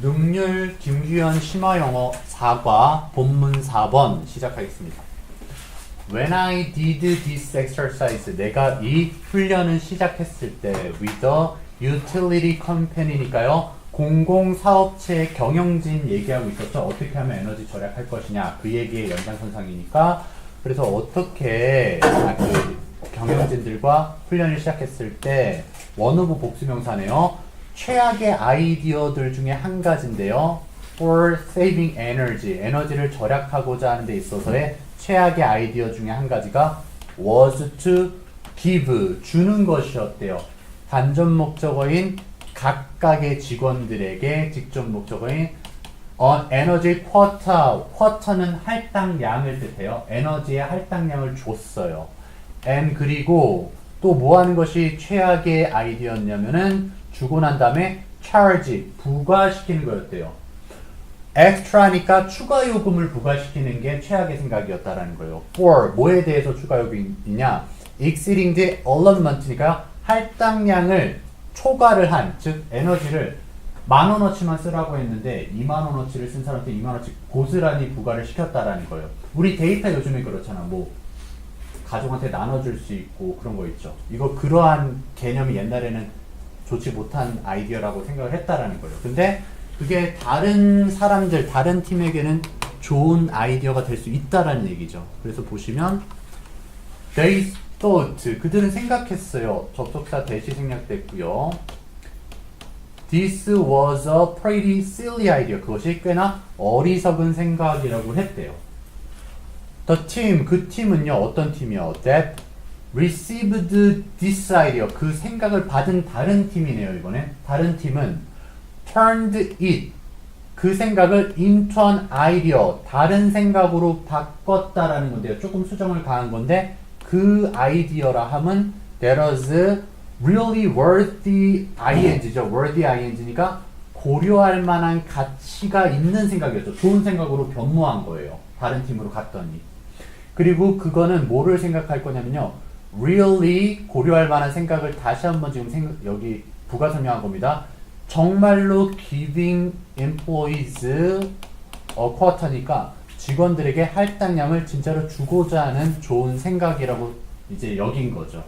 능률 김규현 심화영어 4과 본문 4번 시작하겠습니다. When I did this exercise, 내가 이 훈련을 시작했을 때 with the utility company니까요. 공공사업체 경영진 얘기하고 있었죠. 어떻게 하면 에너지 절약할 것이냐. 그 얘기의 연장선상이니까. 그래서 어떻게 그 경영진들과 훈련을 시작했을 때 원어브 복수명사네요. 최악의 아이디어들 중에 한 가지인데요. For saving energy, 에너지를 절약하고자 하는 데 있어서의 최악의 아이디어 중에 한 가지가 was to give, 주는 것이었대요. 간접 목적어인 각각의 직원들에게 직접 목적어인 에너지 쿼터는 할당량을 뜻해요. 에너지의 할당량을 줬어요. and 그리고 또 뭐 하는 것이 최악의 아이디어였냐면은 주고 난 다음에 charge, 부과시키는 거였대요. extra니까 추가 요금을 부과시키는 게 최악의 생각이었다라는 거예요. for, 뭐에 대해서 추가 요금이냐? exceeding the allotment니까요. 할당량을 초과를 한, 즉 에너지를 10,000원어치만 쓰라고 했는데 20,000원어치를 쓴 사람한테 20,000원어치 고스란히 부과를 시켰다라는 거예요. 우리 데이터 요즘에 그렇잖아. 뭐 가족한테 나눠줄 수 있고 그런 거 있죠. 이거 그러한 개념이 옛날에는 좋지 못한 아이디어라고 생각을 했다라는 거예요. 근데 그게 다른 사람들, 다른 팀에게는 좋은 아이디어가 될 수 있다라는 얘기죠. 그래서 보시면 they thought, 그들은 생각했어요. 접속사 대시 생략됐고요. This was a pretty silly idea. 그것이 꽤나 어리석은 생각이라고 했대요. The team, 그 팀은요, 어떤 팀이요? That received this idea, 그 생각을 받은 다른 팀이네요, 이번엔. 다른 팀은 turned it, 그 생각을 into an idea, 다른 생각으로 바꿨다라는 건데요. 조금 수정을 가한 건데, 그 아이디어라 함은 that was really worthy ing죠. worthy ing니까 고려할 만한 가치가 있는 생각이었죠. 좋은 생각으로 변모한 거예요. 다른 팀으로 갔더니. 그리고 그거는 뭐를 생각할 거냐면요. really 고려할 만한 생각을 다시 한번 지금 여기 부가 설명한 겁니다. 정말로 giving employees a quarter니까 직원들에게 할당량을 진짜로 주고자 하는 좋은 생각이라고 이제 여긴 거죠.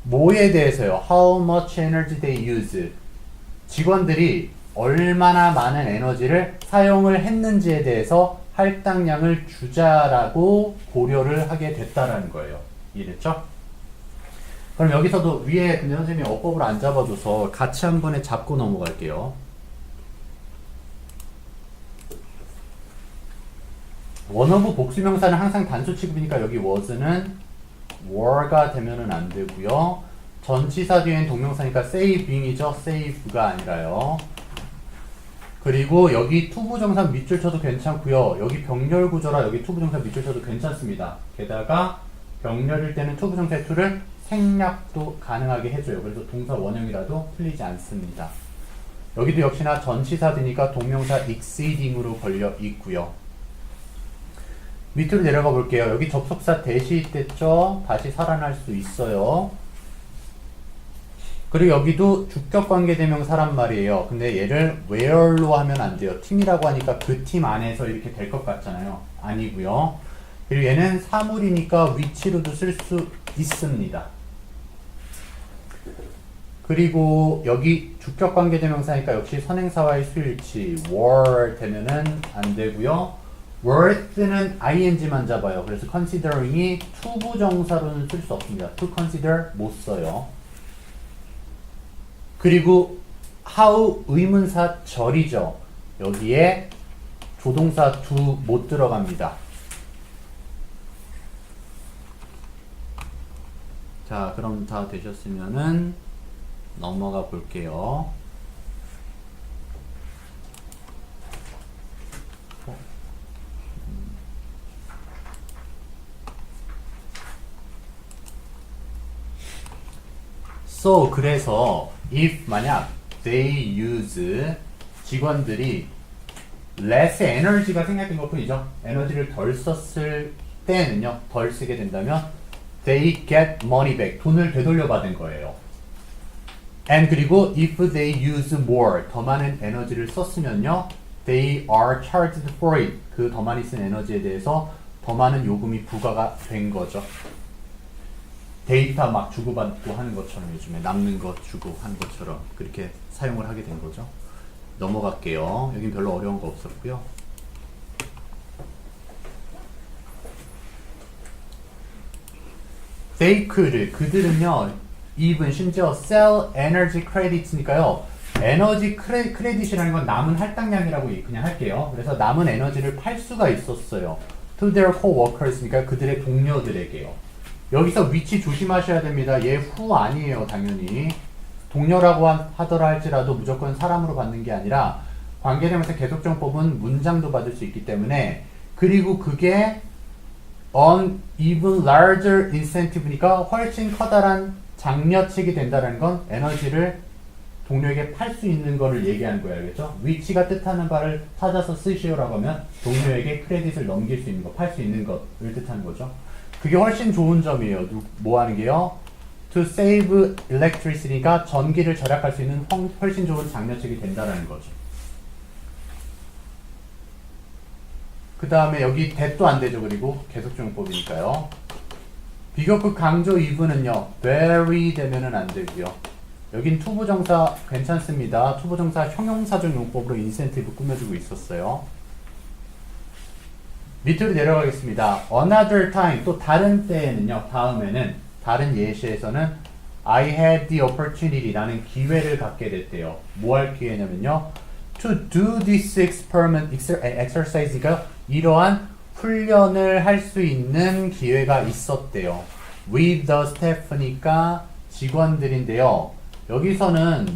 뭐에 대해서요? How much energy they use. 직원들이 얼마나 많은 에너지를 사용을 했는지에 대해서 할당량을 주자라고 고려를 하게 됐다라는 거예요. 이해됐죠? 그럼 여기서도 위에 근데 선생님이 어법을 안 잡아줘서 같이 한 번에 잡고 넘어갈게요. 원어브 복수명사는 항상 단수 취급이니까 여기 was는 were가 되면은 안 되고요. 전치사 뒤엔 동명사니까 saving이죠. save가 아니라요. 그리고 여기 투부정사 밑줄 쳐도 괜찮고요. 여기 병렬 구조라 여기 투부정사 밑줄 쳐도 괜찮습니다. 게다가 병렬일 때는 투부정사의 투를 생략도 가능하게 해줘요. 그래서 동사 원형이라도 틀리지 않습니다. 여기도 역시나 전치사 뒤니까 동명사 exceeding으로 걸려 있고요. 밑으로 내려가 볼게요. 여기 접속사 대시 됐죠? 다시 살아날 수 있어요. 그리고 여기도 주격관계대명사란 말이에요. 근데 얘를 where로 하면 안 돼요. 팀이라고 하니까 그 팀 안에서 이렇게 될 것 같잖아요. 아니고요. 그리고 얘는 사물이니까 위치로도 쓸 수 있습니다. 그리고 여기 주격관계대명사니까 역시 선행사와의 수일치 were 되면은 안 되고요. worth는 ing만 잡아요. 그래서 considering이 투부정사로는 쓸 수 없습니다. to consider 못 써요. 그리고 how 의문사 절이죠. 여기에 조동사 do 못 들어갑니다. 자, 그럼 다 되셨으면은 넘어가 볼게요. So, 그래서 if 만약 they use 직원들이 less energy가 생략된 것 뿐이죠. 에너지를 덜 썼을 때는요. 덜 쓰게 된다면 they get money back. 돈을 되돌려 받은 거예요. and 그리고 if they use more 더 많은 에너지를 썼으면요 they are charged for it 그 더 많이 쓴 에너지에 대해서 더 많은 요금이 부과가 된 거죠. 데이터 막 주고받고 하는 것처럼 요즘에 남는 것 주고 하는 것처럼 그렇게 사용을 하게 된 거죠. 넘어갈게요. 여긴 별로 어려운 거 없었고요. They could 그들은요 even 심지어 sell energy credits니까요 에너지 크레딧이라는 건 남은 할당량이라고 그냥 할게요. 그래서 남은 에너지를 팔 수가 있었어요. To their co-workers니까 그들의 동료들에게요. 여기서 위치 조심하셔야 됩니다. 얘 who 아니에요 당연히. 동료라고 하더라 할지라도 무조건 사람으로 받는 게 아니라 관계대명사 계속정법은 문장도 받을 수 있기 때문에 그리고 그게 on even larger incentive니까 훨씬 커다란 장려책이 된다는 건 에너지를 동료에게 팔 수 있는 거를 얘기하는 거예요. 알겠죠? 위치가 뜻하는 바를 찾아서 쓰시오라고 하면 동료에게 크레딧을 넘길 수 있는 거, 팔 수 있는 것을 뜻하는 거죠. 그게 훨씬 좋은 점이에요. 뭐 하는 게요? To save electricity가 전기를 절약할 수 있는 훨씬 좋은 장려책이 된다는 거죠. 그 다음에 여기 that도 안 되죠. 그리고 계속적용법이니까요. 비교급 강조 even은요. very 되면은 안 되고요. 여긴 투부정사 괜찮습니다. 투부정사 형용사적 용법으로 인센티브 꾸며주고 있었어요. 밑으로 내려가겠습니다. Another time 또 다른 때에는요. 다음에는 다른 예시에서는 I had the opportunity 나는 기회를 갖게 됐대요. 뭐 할 기회냐면요. To do this exercise니까요. 이러한 훈련을 할 수 있는 기회가 있었대요. With the staff니까 직원들인데요. 여기서는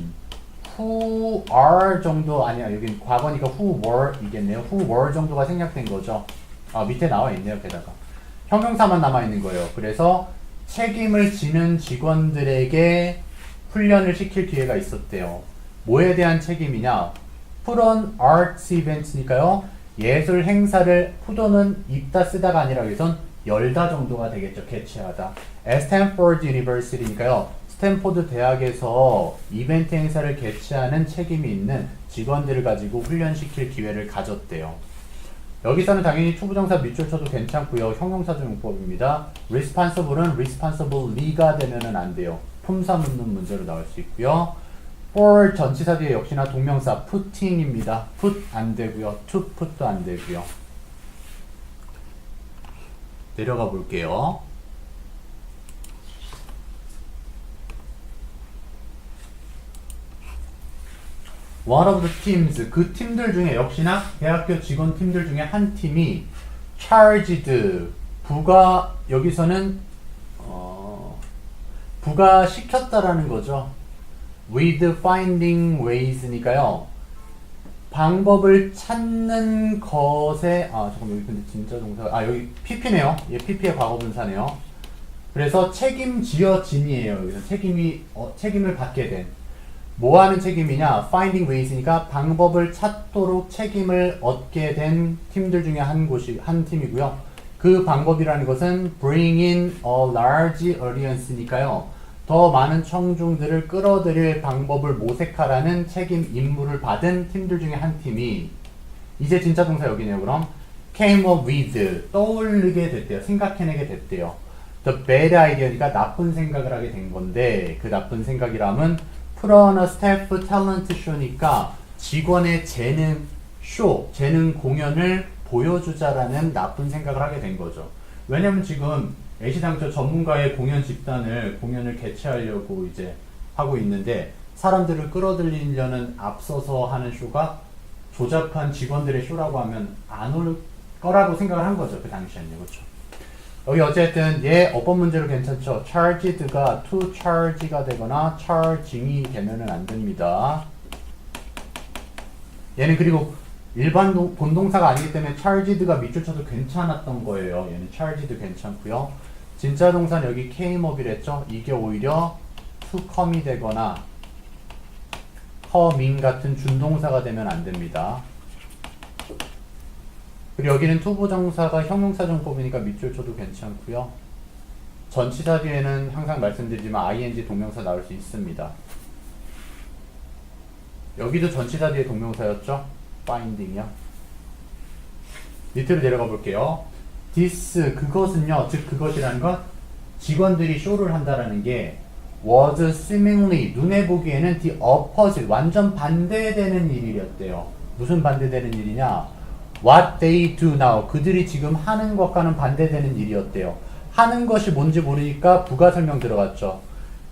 who are 정도 아니야. 여긴 과거니까 who were 이겠네요. who were 정도가 생략된 거죠. 아 밑에 나와 있네요. 게다가 형용사만 남아 있는 거예요. 그래서 책임을 지는 직원들에게 훈련을 시킬 기회가 있었대요. 뭐에 대한 책임이냐? Put on arts events니까요. 예술 행사를 put on은 입다 쓰다가 아니라 여기선 열다 정도가 되겠죠. 개최하다. Stanford University니까요. 스탠포드 대학에서 이벤트 행사를 개최하는 책임이 있는 직원들을 가지고 훈련시킬 기회를 가졌대요. 여기서는 당연히 투부정사 밑줄 쳐도 괜찮고요. 형용사적 용법입니다. responsible은 responsibly가 되면은 안 돼요. 품사 묻는 문제로 나올 수 있고요. for 전치사 뒤에 역시나 동명사 putting입니다. put 안 되고요. to put도 안 되고요. 내려가 볼게요. One of the teams, 그 팀들 중에 역시나 대학교 직원 팀들 중에 한 팀이 charged, 여기서는 부가시켰다라는 거죠. With finding ways니까요. 방법을 찾는 것에 잠깐만 여기 근데 진짜 동사가 여기 PP네요. 얘 PP의 과거분사네요. 그래서 책임지어짐이에요. 여기서 책임을 받게 된. 뭐 하는 책임이냐? Finding ways니까 방법을 찾도록 책임을 얻게 된 팀들 중에 한 팀이고요. 그 방법이라는 것은 bring in a large audience니까요. 더 많은 청중들을 끌어들일 방법을 모색하라는 책임 임무를 받은 팀들 중에 한 팀이 이제 진짜 동사 여기네요. 그럼 came up with 떠올리게 됐대요. 생각해내게 됐대요. The bad idea니까 나쁜 생각을 하게 된 건데 그 나쁜 생각이라면 put on a staff talent show니까 직원의 재능 공연을 보여주자라는 나쁜 생각을 하게 된 거죠. 왜냐면 지금 애시당초 전문가의 공연을 개최하려고 이제 하고 있는데 사람들을 끌어들이려는 앞서서 하는 쇼가 조잡한 직원들의 쇼라고 하면 안 올 거라고 생각을 한 거죠. 그 당시에는요. 그렇죠. 여기 어쨌든 얘 어법 문제로 괜찮죠. charged가 to charge가 되거나 charging이 되면은 안 됩니다. 얘는 그리고 일반 본동사가 아니기 때문에 charged가 밑줄 쳐도 괜찮았던 거예요. 얘는 charged 괜찮고요. 진짜 동사는 여기 came up이랬죠. 이게 오히려 to come이 되거나 coming 같은 준동사가 되면 안 됩니다. 그리고 여기는 투부정사가 형용사정법이니까 밑줄 쳐도 괜찮고요. 전치사 뒤에는 항상 말씀드리지만 ing 동명사 나올 수 있습니다. 여기도 전치사 뒤에 동명사였죠? finding이요. 밑으로 내려가 볼게요. this 그것은요, 즉 그것이라는 건 직원들이 쇼를 한다라는 게 was seemingly 눈에 보기에는 the opposite 완전 반대되는 일이었대요. 무슨 반대되는 일이냐? What they do now 그들이 지금 하는 것과는 반대되는 일이었대요. 하는 것이 뭔지 모르니까 부가 설명 들어갔죠.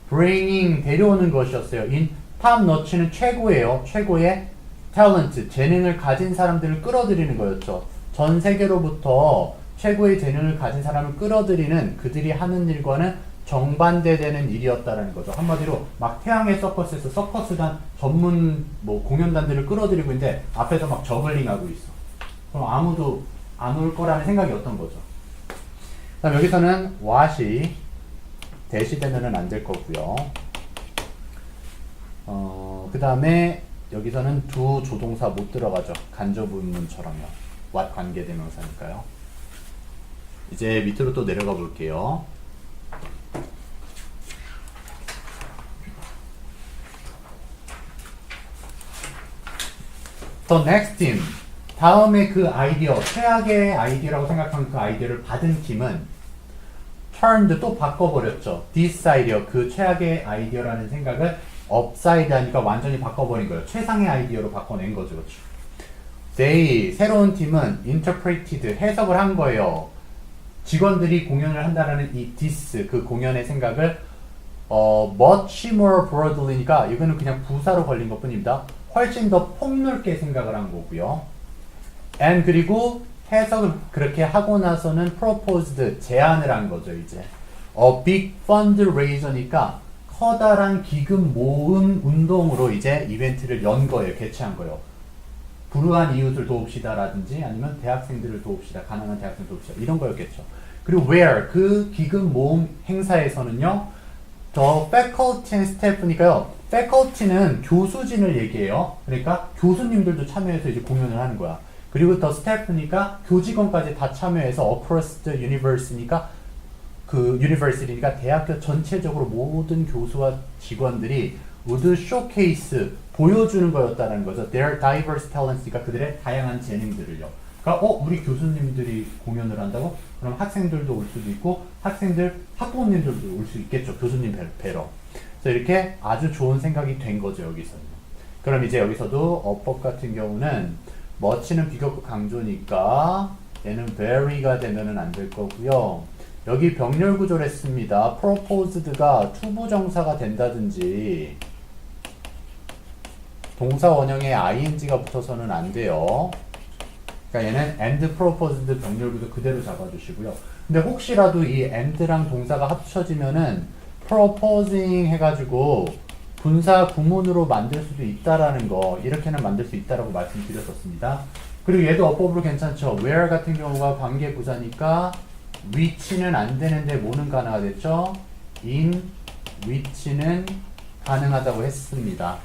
bringing 데려오는 것이었어요. in top notch는 최고예요. 최고의 talent 재능을 가진 사람들을 끌어들이는 거였죠. 전 세계로부터 최고의 재능을 가진 사람을 끌어들이는 그들이 하는 일과는 정반대되는 일이었다라는 거죠. 한마디로 막 태양의 서커스에서 서커스단 전문 뭐 공연단들을 끌어들이고 있는데 앞에서 막 저글링하고 있어. 그럼 아무도 안 올 거라는 생각이 어떤 거죠. 그다음 여기서는 what이 대시되면은 안 될 거고요. 그 다음에 여기서는 두 조동사 못 들어가죠. 간접 의문처럼요. what 관계대명사니까요. 이제 밑으로 또 내려가 볼게요. The next team. 다음에 그 아이디어, 최악의 아이디어라고 생각하는 그 아이디어를 받은 팀은 turned 또 바꿔버렸죠. this idea, 그 최악의 아이디어라는 생각을 upside 하니까 완전히 바꿔버린 거예요. 최상의 아이디어로 바꿔낸 거죠. 그렇죠? They, 새로운 팀은 interpreted, 해석을 한 거예요. 직원들이 공연을 한다라는 이 this, 그 공연의 생각을 much more broadly니까 이거는 그냥 부사로 걸린 것 뿐입니다. 훨씬 더 폭넓게 생각을 한 거고요. and 그리고 해석을 그렇게 하고 나서는 proposed, 제안을 한 거죠. 이제 a big fundraiser니까 커다란 기금 모금 운동으로 이제 이벤트를 연 거예요. 개최한 거예요. 불우한 이웃을 도웁시다라든지 아니면 대학생들을 도웁시다. 가난한 대학생을 도웁시다. 이런 거였겠죠. 그리고 where, 그 기금 모금 행사에서는요. the faculty and staff니까요. faculty는 교수진을 얘기해요. 그러니까 교수님들도 참여해서 이제 공연을 하는 거야. 그리고 the staff니까 교직원까지 다 참여해서 across the university니까 그 university니까 대학교 전체적으로 모든 교수와 직원들이 would showcase 보여주는 거였다는 거죠. Their diverse talents니까 그들의 다양한 재능들을요. 그러니까 우리 교수님들이 공연을 한다고? 그럼 학생들도 올 수도 있고 학부모님들도 올 수 있겠죠. 교수님 뵈러. 그래서 이렇게 아주 좋은 생각이 된 거죠. 여기서는. 그럼 이제 여기서도 어법 같은 경우는 much는 비교급 강조니까 얘는 very가 되면은 안 될 거고요. 여기 병렬 구조를 했습니다. proposed가 투부정사가 된다든지 동사 원형에 ing가 붙어서는 안 돼요. 그러니까 얘는 and proposed 병렬 구조 그대로 잡아주시고요. 근데 혹시라도 이 and랑 동사가 합쳐지면은 proposing 해가지고 분사 구문으로 만들 수도 있다라는 거, 이렇게는 만들 수 있다라고 말씀드렸었습니다. 그리고 얘도 어법으로 괜찮죠. where 같은 경우가 관계 부사니까 which는 안 되는데 뭐는 가능하겠죠? in which는 가능하다고 했습니다.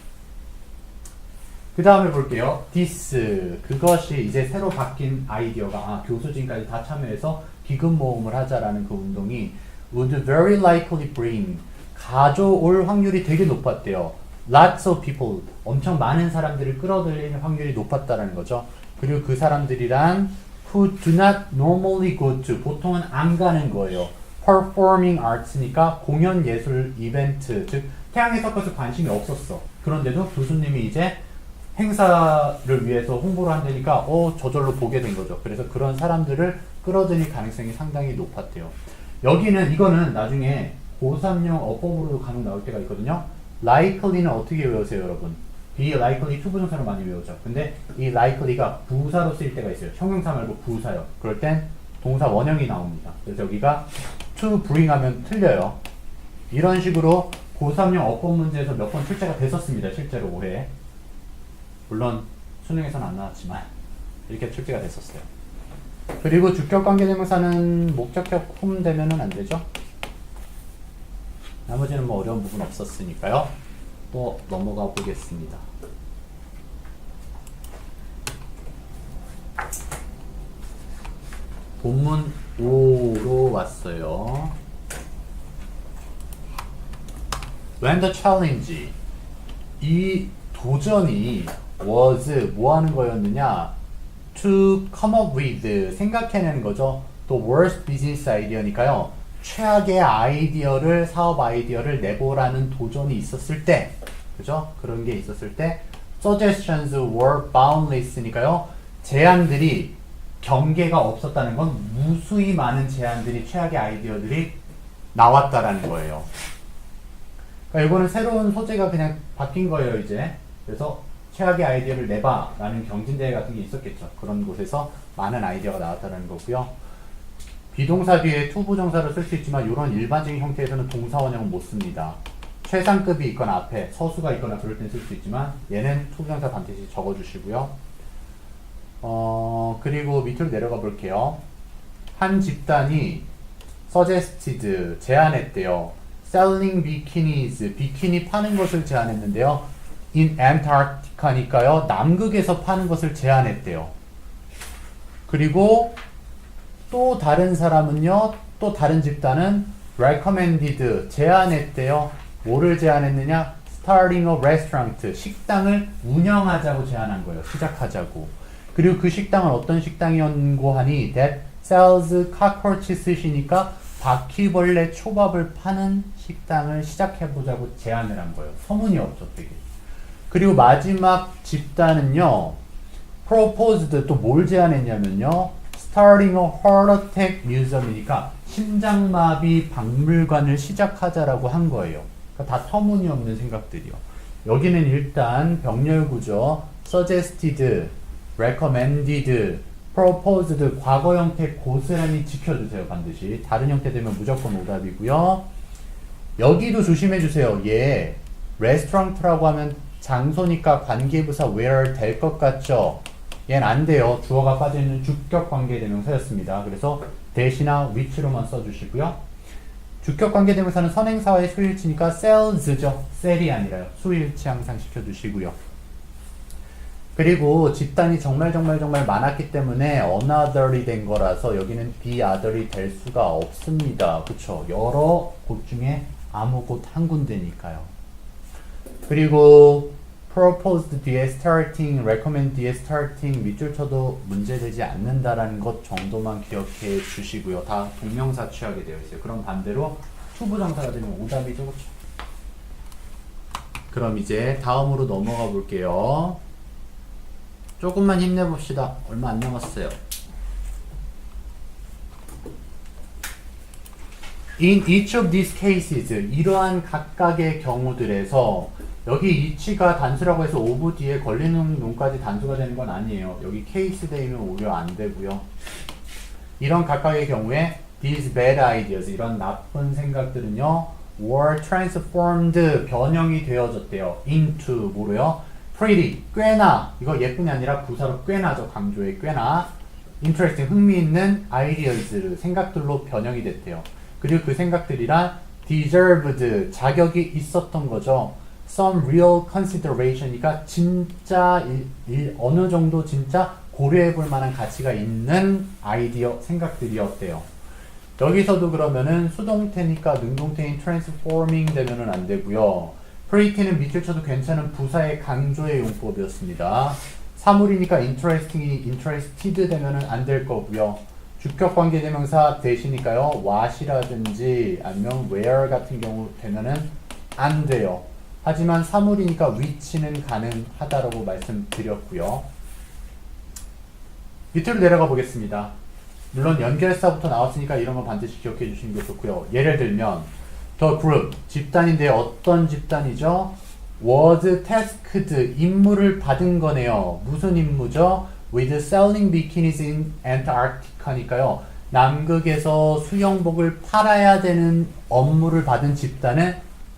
그 다음에 볼게요. this 그것이 이제 새로 바뀐 아이디어가 교수진까지 다 참여해서 기금 모금을 하자라는 그 운동이 would very likely bring 가져올 확률이 되게 높았대요. Lots of people 엄청 많은 사람들을 끌어들이는 확률이 높았다라는 거죠. 그리고 그 사람들이란 who do not normally go to 보통은 안 가는 거예요. performing arts니까 공연 예술 이벤트 즉 태양의 서커스 관심이 없었어. 그런데도 교수님이 이제 행사를 위해서 홍보를 한다니까 저절로 보게 된 거죠. 그래서 그런 사람들을 끌어들일 가능성이 상당히 높았대요. 여기는 이거는 나중에 고3용 어법으로도 간혹 나올 때가 있거든요. likely는 어떻게 외우세요, 여러분? be likely 투부정사로 많이 외우죠. 근데 이 likely가 부사로 쓰일 때가 있어요. 형용사 말고 부사요. 그럴 땐 동사 원형이 나옵니다. 그래서 여기가 to bring 하면 틀려요. 이런 식으로 고3용 어법 문제에서 몇 번 출제가 됐었습니다. 실제로 올해. 물론 수능에서는 안 나왔지만 이렇게 출제가 됐었어요. 그리고 주격 관계대명사는 목적격 홈 되면은 안 되죠. 나머지는 뭐 어려운 부분 없었으니까요. 또 넘어가 보겠습니다. 본문 5로 왔어요. When the challenge 이 도전이 was 뭐 하는 거였느냐? to come up with 생각해내는 거죠. 또 worst business idea니까요. 최악의 아이디어를 사업 아이디어를 내보라는 도전이 있었을 때, 그죠? 그런 게 있었을 때 suggestions were boundless니까요. 제안들이 경계가 없었다는 건 무수히 많은 제안들이 최악의 아이디어들이 나왔다라는 거예요. 그러니까 이거는 새로운 소재가 그냥 바뀐 거예요, 이제. 그래서 최악의 아이디어를 내봐 라는 경진대회 같은 게 있었겠죠. 그런 곳에서 많은 아이디어가 나왔다는 거고요. 비동사 뒤에 투부정사를 쓸 수 있지만 이런 일반적인 형태에서는 동사원형은 못 씁니다. 최상급이 있거나 앞에 서수가 있거나 그럴 땐 쓸 수 있지만 얘는 투부정사 반드시 적어주시고요. 그리고 밑으로 내려가 볼게요. 한 집단이 suggested 제안했대요. selling bikinis 비키니 파는 것을 제안했는데요. in Antarctica니까요. 남극에서 파는 것을 제안했대요. 그리고 또 다른 사람은요. 또 다른 집단은 recommended 제안했대요. 뭐를 제안했느냐? starting a restaurant 식당을 운영하자고 제안한 거예요. 시작하자고. 그리고 그 식당은 어떤 식당이었고 하니 that sells cockroaches이니까 바퀴벌레 초밥을 파는 식당을 시작해보자고 제안을 한 거예요. 소문이 없죠, 되게. 그리고 마지막 집단은요, proposed 또 뭘 제안했냐면요, starting a heart attack museum이니까 심장마비 박물관을 시작하자라고 한 거예요. 그러니까 다 터무니없는 생각들이요. 여기는 일단 병렬 구조, suggested, recommended, proposed 과거 형태 고스란히 지켜주세요. 반드시. 다른 형태 되면 무조건 오답이고요. 여기도 조심해 주세요. 얘 레스토랑트라고 하면 장소니까 관계부사 where 될 것 같죠? 얘는 안 돼요. 주어가 빠져있는 주격 관계대명사였습니다. 그래서 대시나 which로만 써주시고요. 주격 관계대명사는 선행사와의 수일치니까 sells죠. sell이 아니라요. 수일치 항상 시켜주시고요. 그리고 집단이 정말 많았기 때문에 another이 된 거라서 여기는 the other이 될 수가 없습니다. 그쵸? 여러 곳 중에 아무 곳 한 군데니까요. 그리고 proposed 뒤에 starting, recommend 뒤에 starting 밑줄 쳐도 문제되지 않는다라는 것 정도만 기억해 주시고요. 다 동명사 취하게 되어 있어요. 그럼 반대로 투부정사가 되면 오답이죠. 그쵸? 그럼 이제 다음으로 넘어가 볼게요. 조금만 힘내봅시다. 얼마 안 남았어요. In each of these cases, 이러한 각각의 경우들에서 여기 each가 단수라고 해서 of 뒤에 걸리는 놈까지 단수가 되는 건 아니에요. 여기 case 되면 오히려 안 되고요. 이런 각각의 경우에 these bad ideas, 이런 나쁜 생각들은요, were transformed, 변형이 되어졌대요. into, 뭐로요? pretty, 꽤나, 이거 예쁜이 아니라 부사로 꽤나죠. 강조의 꽤나. interesting, 흥미있는 ideas, 생각들로 변형이 됐대요. 그리고 그 생각들이란 deserved, 자격이 있었던 거죠. some real consideration이니까 진짜 어느 정도 진짜 고려해 볼 만한 가치가 있는 아이디어, 생각들이었대요. 여기서도 그러면은 수동태니까 능동태인 transforming 되면은 안 되고요. pretty는 밑줄 쳐도 괜찮은 부사의 강조의 용법이었습니다. 사물이니까 interesting이 interested 되면은 안 될 거고요. 주격 관계대명사 대시니까요. what이라든지 아니면 where 같은 경우 되면은 안 돼요. 하지만 사물이니까 which는 가능하다라고 말씀드렸고요. 밑으로 내려가 보겠습니다. 물론 연결사부터 나왔으니까 이런 거 반드시 기억해 주시는 게 좋고요. 예를 들면 the group, 집단인데 어떤 집단이죠? was tasked, 임무를 받은 거네요. 무슨 임무죠? with selling bikinis in Antarctica니까요. 남극에서 수영복을 팔아야 되는 업무를 받은 집단은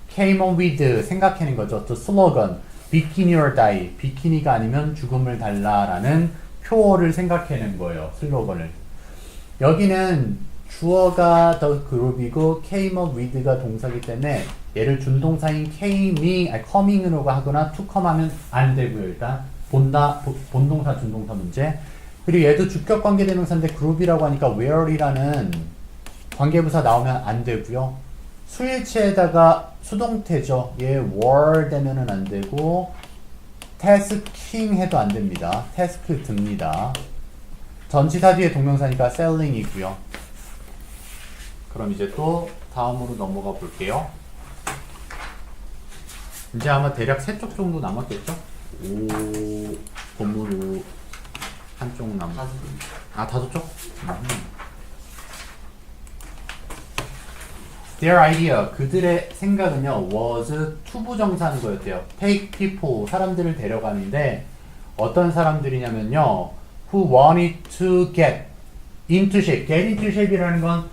came on with, 생각해낸 거죠. the slogan, bikini or die, 비키니가 아니면 죽음을 달라라는 표어를 생각해낸 거예요. 슬로건을. 여기는 주어가 the group이고 came up with가 동사기 때문에 얘를 준동사인 coming으로 하거나 to come 하면 안 되고요. 일단 본동사 준동사 문제. 그리고 얘도 주격 관계대명사인데 group이라고 하니까 where이라는 관계부사 나오면 안 되고요. 수일치에다가 수동태죠. 얘 were 되면은 안 되고 tasking 해도 안 됩니다. task 듭니다. 전치사 뒤에 동명사니까 selling이고요. 그럼 이제 또 다음으로 넘어가 볼게요. 이제 아마 대략 3쪽 정도 남았겠죠? 오, 본문으로 한쪽 남았. 아, 5쪽? Their idea, 그들의 생각은요, was 투부정사인 거였대요. Take people, 사람들을 데려가는데 어떤 사람들이냐면요, who wanted to get into shape. get into shape이라는 건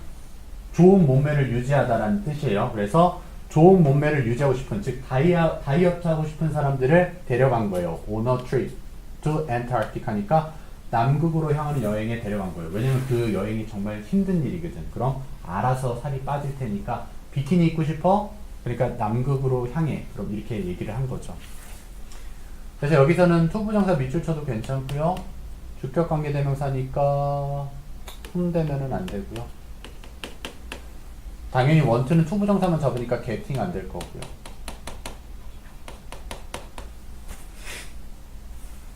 좋은 몸매를 유지하다라는 뜻이에요. 그래서 좋은 몸매를 유지하고 싶은, 즉 다이어트 하고 싶은 사람들을 데려간 거예요. On a trip to Antarctica니까 남극으로 향하는 여행에 데려간 거예요. 왜냐면 그 여행이 정말 힘든 일이거든. 그럼 알아서 살이 빠질 테니까 비키니 입고 싶어? 그러니까 남극으로 향해. 그럼 이렇게 얘기를 한 거죠. 그래서 여기서는 투부정사 밑줄 쳐도 괜찮고요. 주격관계대명사니까 손대면은 안 되고요. 당연히 원투는 투부정사만 잡으니까 getting 안 될 거고요.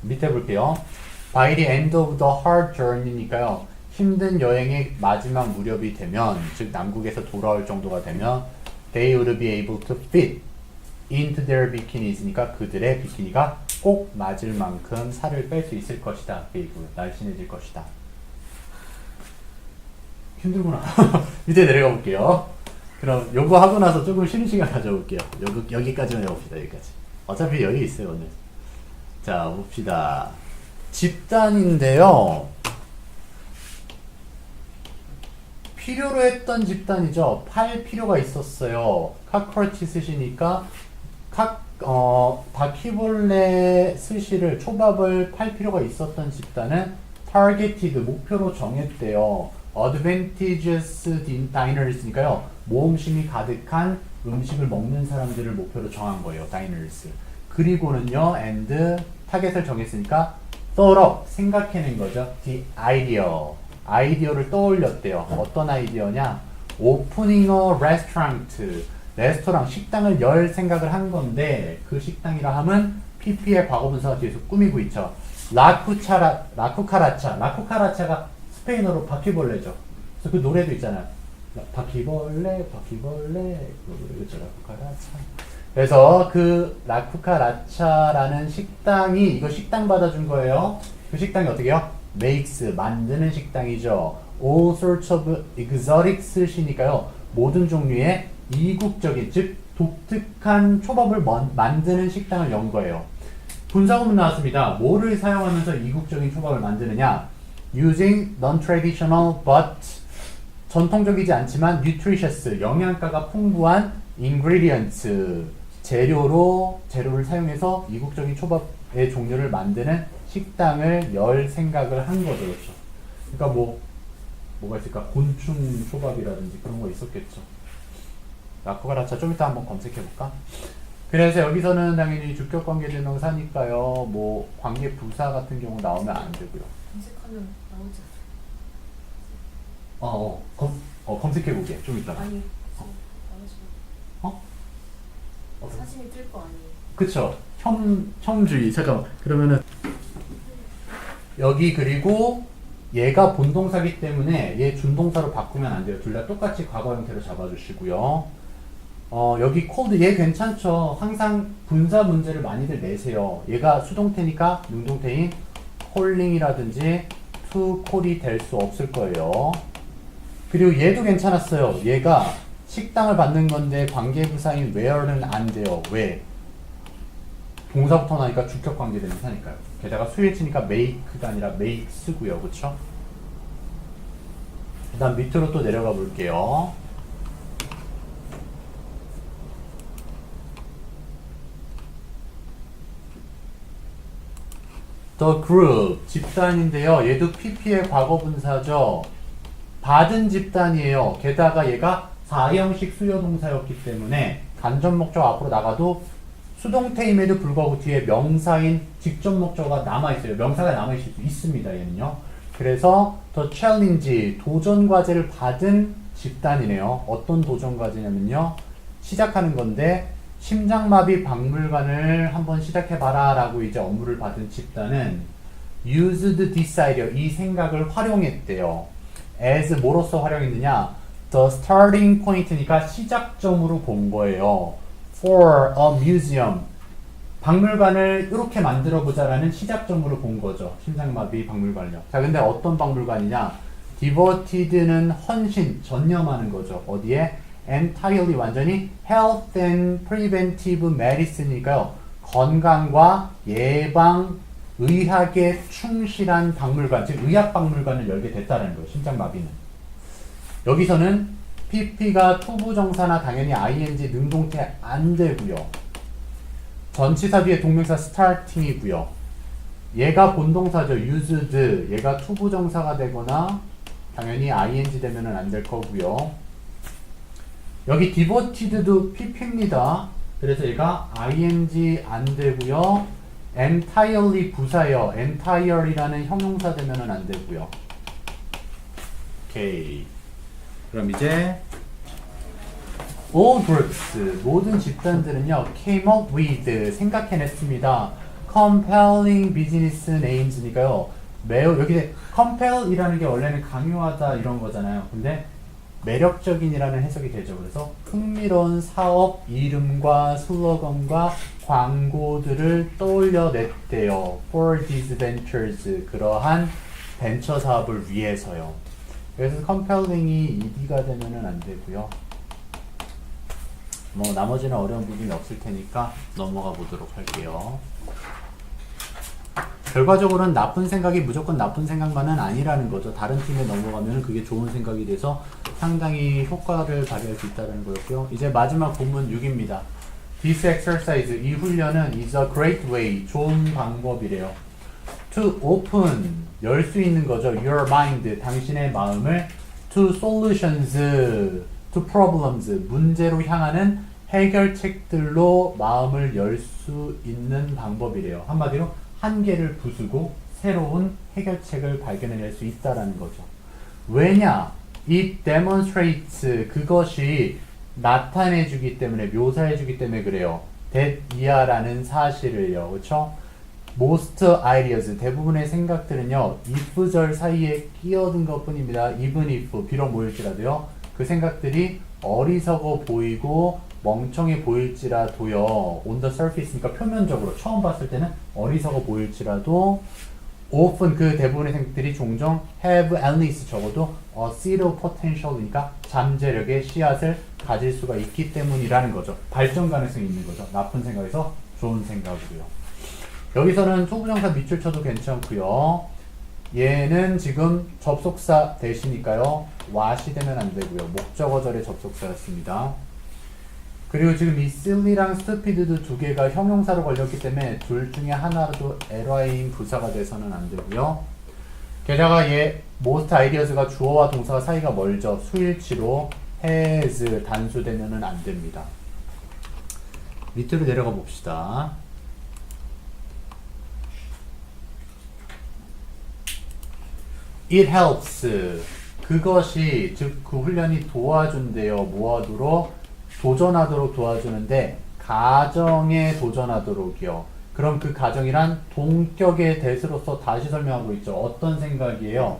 밑에 볼게요. By the end of the hard journey니까요. 힘든 여행의 마지막 무렵이 되면, 즉 남극에서 돌아올 정도가 되면 they would be able to fit into their bikinies니까 그들의 비키니가 꼭 맞을 만큼 살을 뺄 수 있을 것이다. 그리고 날씬해질 것이다. 힘들구나. 밑에 내려가 볼게요. 그럼 요거 하고 나서 조금 쉬는 시간 가져볼게요. 여기까지만 해봅시다. 여기까지. 어차피 여기 있어요 오늘. 자 봅시다. 집단인데요. 필요로 했던 집단이죠. 팔 필요가 있었어요. 카커치 스시니까 바퀴벌레 스시를 초밥을 팔 필요가 있었던 집단은 targeted 목표로 정했대요. advantageous diners니까요. 모험심이 가득한 음식을 먹는 사람들을 목표로 정한 거예요. diners. 그리고는요. and 타겟을 정했으니까 thought up 생각해낸 거죠. the idea. 아이디어를 떠올렸대요. 어떤 아이디어냐? opening a restaurant. 레스토랑, 식당을 열 생각을 한 건데 그 식당이라 함은 PP의 과거분사가 뒤에서 꾸미고 있죠. 라쿠카라차가 스페인어로 바퀴벌레죠. 그래서 그 노래도 있잖아요. 바퀴벌레 그렇죠. 라쿠카라차. 그래서 그 라쿠카라차라는 식당이 이거 식당 받아준 거예요. 그 식당이 어떻게 해요? makes 만드는 식당이죠. all sorts of exotic 스시니까요. 모든 종류의 이국적인 즉 독특한 초밥을 만드는 식당을 연 거예요. 분사구문 나왔습니다. 뭐를 사용하면서 이국적인 초밥을 만드느냐? using non-traditional but 전통적이지 않지만 nutritious 영양가가 풍부한 ingredients 재료를 사용해서 이국적인 초밥의 종류를 만드는 식당을 열 생각을 한 거죠. 그렇죠? 그러니까 뭐가 있을까? 곤충 초밥이라든지 그런 거 있었겠죠. 라쿠가라차 좀 이따 한번 검색해볼까? 그래서 여기서는 당연히 주격관계대명사니까요. 뭐 관계부사 같은 경우 나오면 안 되고요. 검색하면 나오지 않아요? 검색해보게. 좀 이따가. 아니 어? 사진이 뜰 거 아니에요? 그쵸. 혐주의. 잠깐만. 그러면은 여기 그리고 얘가 본동사기 때문에 얘 준동사로 바꾸면 안 돼요. 둘 다 똑같이 과거 형태로 잡아주시고요. 여기 cold 얘 괜찮죠. 항상 분사 문제를 많이들 내세요. 얘가 수동태니까 능동태인 calling이라든지 to call이 될 수 없을 거예요. 그리고 얘도 괜찮았어요. 얘가 식당을 받는 건데 관계부사인 where는 안 돼요. 왜? 동사부터 나니까 주격 관계대명사니까요. 게다가 수일치니까 make가 아니라 makes고요. 그쵸? 그 다음 밑으로 또 내려가 볼게요. The group, 집단인데요. 얘도 PP의 과거분사죠. 받은 집단이에요. 게다가 얘가 4형식 수요동사였기 때문에 간접 목적 앞으로 나가도 수동태임에도 불구하고 뒤에 명사인 직접 목적어가 남아있어요. 명사가 남아있을 수 있습니다. 얘는요. 그래서 the challenge, 도전 과제를 받은 집단이네요. 어떤 도전 과제냐면요. 시작하는 건데 심장마비 박물관을 한번 시작해봐라 라고 이제 업무를 받은 집단은 used this idea, 이 생각을 활용했대요. as 뭐로서 활용했느냐? the starting point니까 시작점으로 본 거예요. for a museum, 박물관을 이렇게 만들어 보자라는 시작점으로 본 거죠. 심장마비 박물관을요. 자, 근데 어떤 박물관이냐? devoted는 헌신, 전념하는 거죠. 어디에? entirely, 완전히 health and preventive medicine니까요. 건강과 예방, 의학에 충실한 박물관, 즉 의학 박물관을 열게 됐다는 거예요. 심장마비는. 여기서는 PP가 투부정사나 당연히 ing 능동태 안 되고요. 전치사 뒤에 동명사 starting이고요. 얘가 본동사죠. used. 얘가 투부정사가 되거나 당연히 ing 되면은 안 될 거고요. 여기 devoted도 PP입니다. 그래서 얘가 ing 안 되고요. entirely 부사예요. entire이라는 형용사 되면은 안 되고요. 오케이. 그럼 이제 all groups, 모든 집단들은요, came up with, 생각해냈습니다. compelling business names니까요. 매우, 여기 compel이라는 게 원래는 강요하다 이런 거잖아요. 근데 매력적인이라는 해석이 되죠. 그래서 흥미로운 사업 이름과 슬로건과 광고들을 떠올려냈대요. for these ventures, 그러한 벤처 사업을 위해서요. 그래서 compelling이 ed가 되면은 안 되고요. 뭐 나머지는 어려운 부분이 없을 테니까 넘어가 보도록 할게요. 결과적으로는 나쁜 생각이 무조건 나쁜 생각만은 아니라는 거죠. 다른 팀에 넘어가면 그게 좋은 생각이 돼서 상당히 효과를 발휘할 수 있다는 거였고요. 이제 마지막 본문 6입니다. This exercise, 이 훈련은 is a great way, 좋은 방법이래요. To open, 열 수 있는 거죠. Your mind, 당신의 마음을 to solutions, to problems, 문제로 향하는 해결책들로 마음을 열 수 있는 방법이래요. 한마디로 한계를 부수고 새로운 해결책을 발견해낼 수 있다라는 거죠. 왜냐? It demonstrates, 그것이 나타내주기 때문에, 묘사해주기 때문에 그래요. that 이하라는 사실을요. 그렇죠? Most ideas, 대부분의 생각들은요, if절 사이에 끼어든 것 뿐입니다. even if, 비록 모일지라도요, 그 생각들이 어리석어 보이고 멍청해 보일지라도요, on the surface니까 표면적으로 처음 봤을 때는 어리석어 보일지라도 often, 그 대부분의 생각들이 종종 have at least, 적어도 a seed of potential이니까 잠재력의 씨앗을 가질 수가 있기 때문이라는 거죠. 발전 가능성이 있는 거죠. 나쁜 생각에서 좋은 생각으로요. 여기서는 투부정사 밑줄 쳐도 괜찮고요. 얘는 지금 접속사 대시니까요. what이 되면 안 되고요. 목적어절의 접속사였습니다. 그리고 지금 이 silly랑 stupid도 두 개가 형용사로 걸렸기 때문에 둘 중에 하나라도 ly인 부사가 돼서는 안 되고요. 게다가 얘 most ideas가 주어와 동사가 사이가 멀죠. 수일치로 has 단수되면은 안 됩니다. 밑으로 내려가 봅시다. It helps, 그것이, 즉 그 훈련이 도와준대요. 뭐하도록? 도전하도록 도와주는데 가정에 도전하도록이요. 그럼 그 가정이란 동격의 대수로서 다시 설명하고 있죠. 어떤 생각이에요?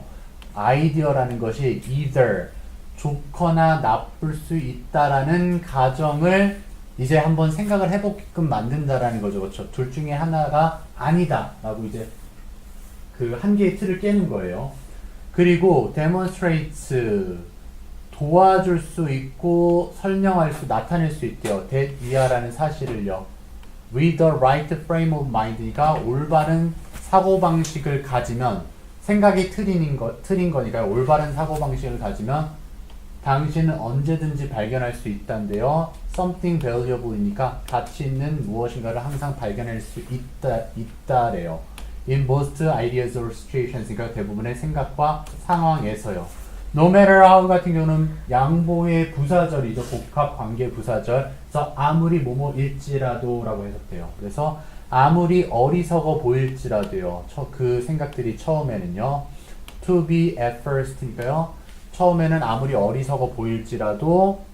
아이디어라는 것이 either 좋거나 나쁠 수 있다라는 가정을 이제 한번 생각을 해보게끔 만든다라는 거죠. 그렇죠? 둘 중에 하나가 아니다 라고 이제 그 한계의 틀을 깨는 거예요. 그리고 demonstrates, 도와줄 수 있고 설명할 수, 나타낼 수 있대요. that 이하라는 사실을요. with the right frame of mind니까 올바른 사고방식을 가지면, 생각이 틀린 거니까요. 올바른 사고방식을 가지면 당신은 언제든지 발견할 수 있다는데요. something valuable이니까 가치 있는 무엇인가를 항상 발견할 수 있다래요. in most ideas or situations, 그러니까 대부분의 생각과 상황에서요. no matter how 같은 경우는 양보의 부사절이죠. 복합 관계 부사절. 그래서 아무리 뭐뭐일지라도 라고 해석돼요. 그래서 아무리 어리석어 보일지라도요. 그 생각들이 처음에는요. to be at first니까요. 처음에는 아무리 어리석어 보일지라도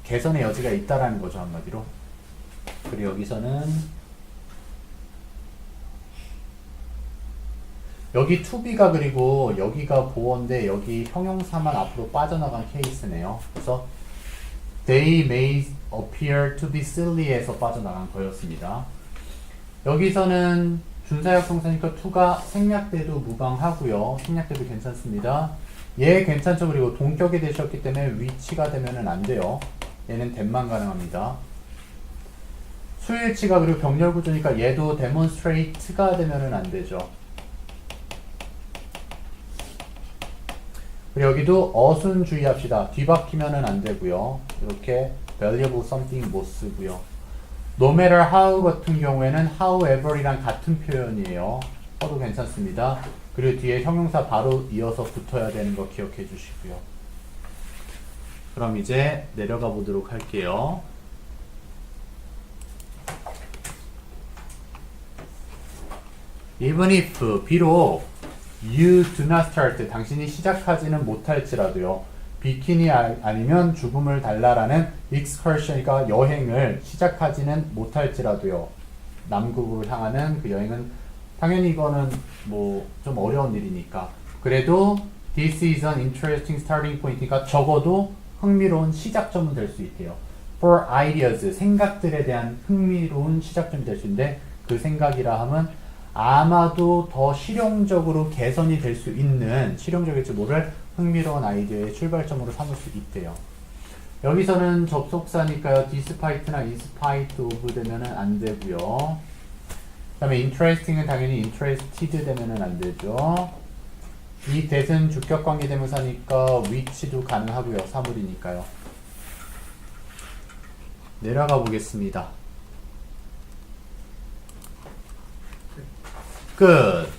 개선의 여지가 있다라는 거죠, 한마디로. 그리고 여기서는 여기 to be가 그리고 여기가 보어인데 여기 형용사만 앞으로 빠져나간 케이스네요. 그래서 they may appear to be silly에서 빠져나간 거였습니다. 여기서는 준사역동사니까 to가 생략돼도 무방하고요. 생략돼도 괜찮습니다. 얘 괜찮죠? 그리고 동격이 되셨기 때문에 위치가 되면은 안 돼요. 얘는 된만 가능합니다. 수일치가 그리고 병렬 구조니까 얘도 demonstrate가 되면은 안 되죠. 그리고 여기도 어순 주의합시다. 뒤바뀌면은 안 되고요. 이렇게 valuable something 못 쓰고요. no matter how 같은 경우에는 however이랑 같은 표현이에요. 써도 괜찮습니다. 그리고 뒤에 형용사 바로 이어서 붙어야 되는 거 기억해 주시고요. 그럼 이제 내려가 보도록 할게요. even if 비록 you do not start 당신이 시작하지는 못할지라도요. 비키니 아니면 죽음을 달라라는 excursion이니까 여행을 시작하지는 못할지라도요. 남극으로 향하는 그 여행은 당연히 이거는 뭐 좀 어려운 일이니까 그래도 this is an interesting starting point니까 적어도 흥미로운 시작점은 될 수 있대요. for ideas 생각들에 대한 흥미로운 시작점이 될 수 있는데 그 생각이라 하면 아마도 더 실용적으로 개선이 될 수 있는 실용적일지 모를 흥미로운 아이디어의 출발점으로 삼을 수 있대요. 여기서는 접속사니까요. despite나 inspite of 되면은 안 되고요. 그 다음에 interesting은 당연히 interested 되면은 안 되죠. 이 that은 주격관계 대명사니까 which도 가능하고요. 사물이니까요. 내려가 보겠습니다. 끝.